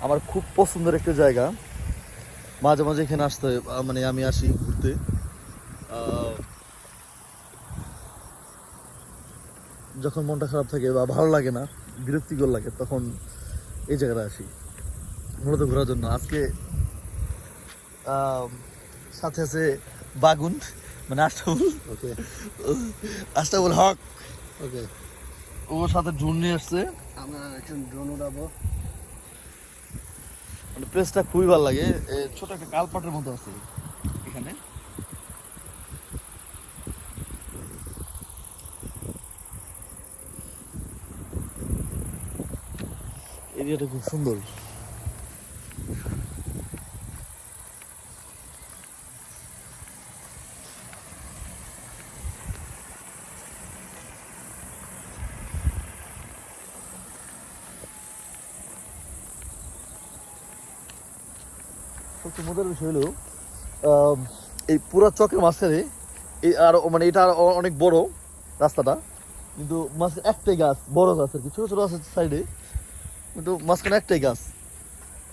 আমার খুব পছন্দের একটা জায়গা। মাঝে মাঝে এখানে আসতে হয়, মানে আমি আসি ঘুরতে। যখন মনটা খারাপ থাকে বা ভালো লাগে না, বিরক্তিকর লাগে, তখন এই জায়গাটা আসি মূলত ঘোরার জন্য। আজকে সাথে আছে বাগুন, মানে আশরাফুল। ওকে আশরাফুল হক, ওকে। ওর সাথে ড্রোন নিয়ে আসছে। আমরা একটা ড্রোন উড়াবো। মানে প্লেসটা খুবই ভালো লাগে। ছোট একটা কালপাটের মতো আছে এখানে। এরিয়াটা খুব সুন্দর। সবচেয়ে মজার বিষয় হলো এই পুরা চকের মাঝখানে এই আর মানে এটা আর অনেক বড় রাস্তাটা, কিন্তু মাঝখানে একটাই গাছ, বড় গাছ আর কি, ছোট ছোট আছে সাইডে, কিন্তু মাঝখানে একটাই গাছ।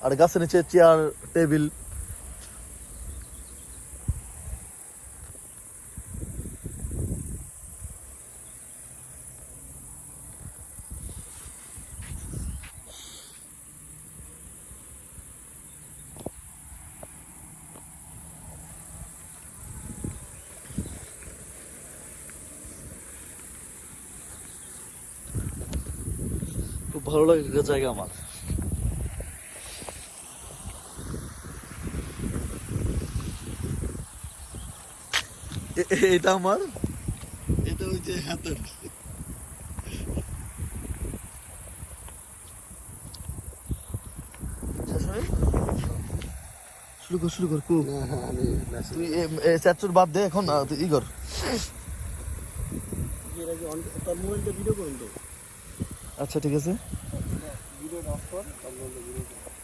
আর গাছের নিচে চেয়ার টেবিল। খুব ভালো লাগে একটা জায়গা আমার। এটা আমার, এটা ওই যে হাতের। শুরু কর শুরু কর কু। আমি তুই চ্যাটচুর বাদ দে এখন, তুই ই কর। তোর মোবাইলটা ভিডিও করুন তো। আচ্ছা ঠিক আছে। ভিডিও অফ কর, তার মোবাইলটা ভিডিও কর।